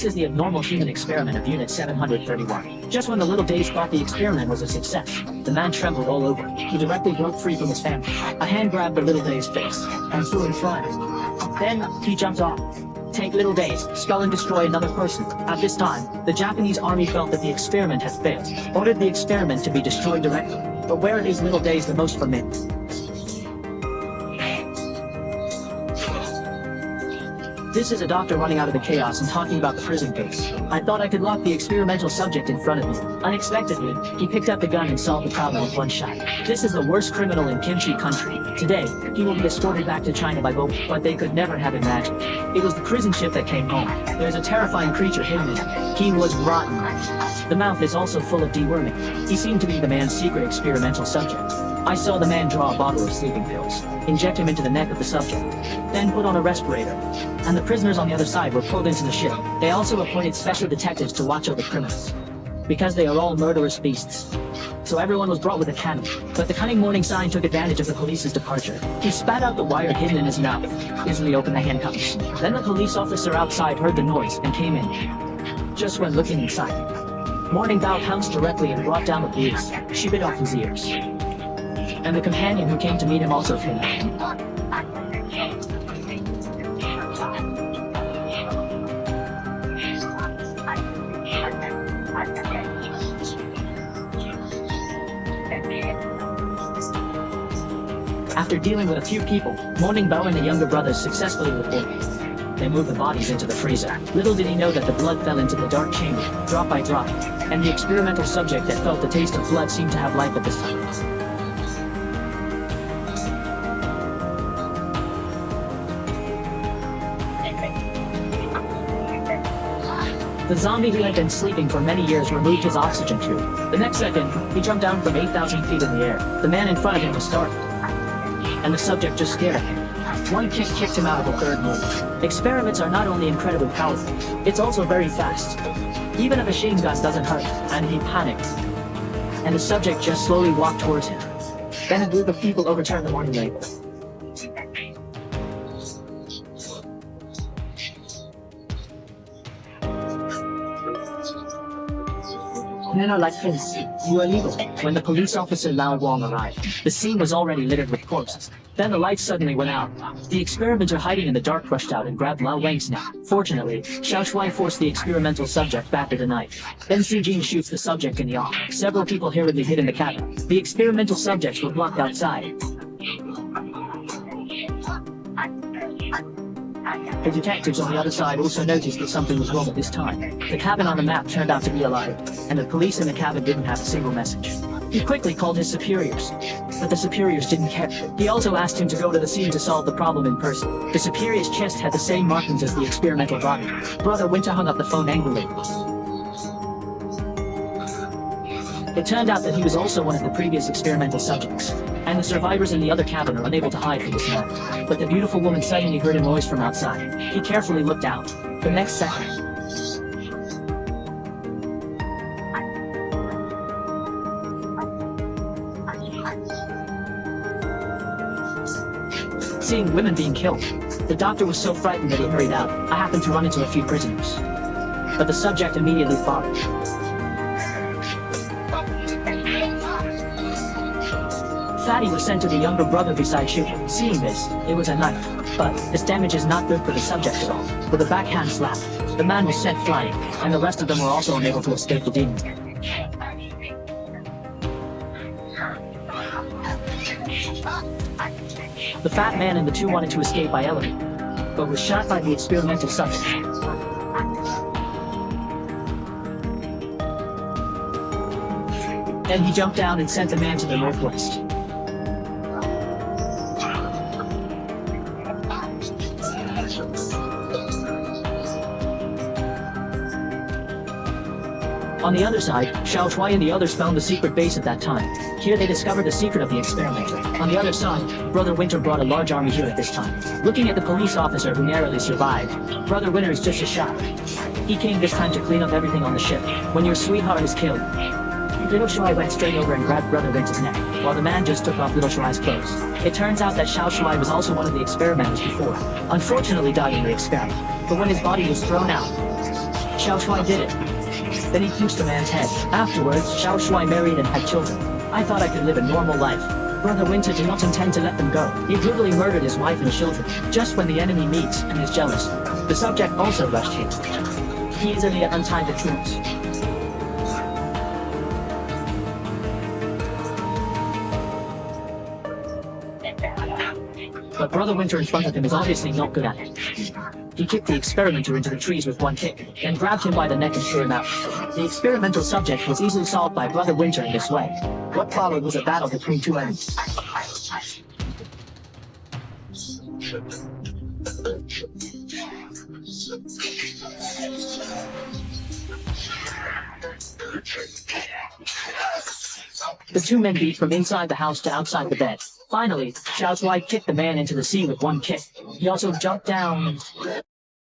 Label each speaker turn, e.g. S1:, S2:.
S1: This is the abnormal human experiment of Unit 731. Just when the little Days thought the experiment was a success, the man trembled all over. He directly broke free from his family. A hand grabbed the little Days' face and threw him flying. Then, he jumped off. Take little Days, skull and destroy another person. At this time, the Japanese army felt that the experiment had failed, ordered the experiment to be destroyed directly. But where are these little Days the most from it? This is a doctor running out of the chaos and talking about the prison case. I thought I could lock the experimental subject in front of me. Unexpectedly, he picked up the gun and solved the problem with one shot. This is the worst criminal in Kimchi country. Today, he will be escorted back to China by boat, but they could never have imagined. It was the prison ship that came home. There's a terrifying creature hidden in it. He was rotten. The mouth is also full of deworming. He seemed to be the man's secret experimental subject. I saw the man draw a bottle of sleeping pills, inject him into the neck of the subject, then put on a respirator. And the prisoners on the other side were pulled into the ship. They also appointed special detectives to watch over criminals, because they are all murderous beasts. So everyone was brought with a cannon, but the cunning morning sign took advantage of the police's departure. He spat out the wire hidden in his mouth, easily opened the handcuffs. Then the police officer outside heard the noise and came in. Just when looking inside, Morning Bao pounced directly and brought down the police. She bit off his ears. And the companion who came to meet him also came out. After dealing with a few people, Morning Bao and the younger brothers successfully reported. They moved the bodies into the freezer. Little did he know that the blood fell into the dark chamber, drop by drop, and the experimental subject that felt the taste of blood seemed to have life at this time. The zombie who had been sleeping for many years removed his oxygen tube. The next second, he jumped down from 8,000 feet in the air. The man in front of him was startled, and the subject just stared at him. One kick kicked him out of the third mold. Experiments are not only incredibly powerful, it's also very fast. Even a machine gun doesn't hurt, and he panicked. And the subject just slowly walked towards him. Then a group of people overturned the warning label. Men are like this. You are legal. When the police officer Lao Wang arrived, the scene was already littered with corpses. Then the lights suddenly went out. The experimenter hiding in the dark rushed out and grabbed Lao Wang's neck. Fortunately, Xiao Shuai forced the experimental subject back with a knife. Then Su Jin shoots the subject in the arm. Several people hurriedly hid in the cabin. The experimental subjects were blocked outside. The detectives on the other side also noticed that something was wrong at this time. The cabin on the map turned out to be alive, and the police in the cabin didn't have a single message. He quickly called his superiors, but the superiors didn't care. He also asked him to go to the scene to solve the problem in person. The superior's chest had the same markings as the experimental body. Brother Winter hung up the phone angrily. It turned out that he was also one of the previous experimental subjects, and the survivors in the other cabin are unable to hide from this man. But the beautiful woman suddenly heard a noise from outside. He carefully looked out. The next second, seeing women being killed, the doctor was so frightened that he hurried out. I happened to run into a few prisoners, but the subject immediately followed. Fatty was sent to the younger brother beside Shuko. Seeing this, it was a knife, but this damage is not good for the subject at all. With a backhand slap, the man was sent flying, and the rest of them were also unable to escape the demon. The fat man and the two wanted to escape by elevator, but was shot by the experimental subject. Then he jumped down and sent the man to the northwest. On the other side, Xiao Shuai and the others found the secret base at that time. Here they discovered the secret of the experimenter. On the other side, Brother Winter brought a large army here at this time. Looking at the police officer who narrowly survived, Brother Winter is just a shot. He came this time to clean up everything on the ship. When your sweetheart is killed, Little Shuai went straight over and grabbed Brother Winter's neck, while the man just took off Little Shuai's clothes. It turns out that Xiao Shuai was also one of the experimenters before, unfortunately died in the experiment. But when his body was thrown out, Xiao Shuai did it. Then he pierced the man's head. Afterwards, Xiao Shuai married and had children. I thought I could live a normal life. Brother Winter did not intend to let them go. He brutally murdered his wife and children, just when the enemy meets and is jealous. The subject also rushed him. He easily untied the troops. But Brother Winter in front of him is obviously not good at it. He kicked the experimenter into the trees with one kick, then grabbed him by the neck and threw him out. The experimental subject was easily solved by Brother Winter in this way. What followed was a battle between two enemies. The two men beat from inside the house to outside the bed. Finally, Xiao Shuai kicked the man into the sea with one kick. He also jumped down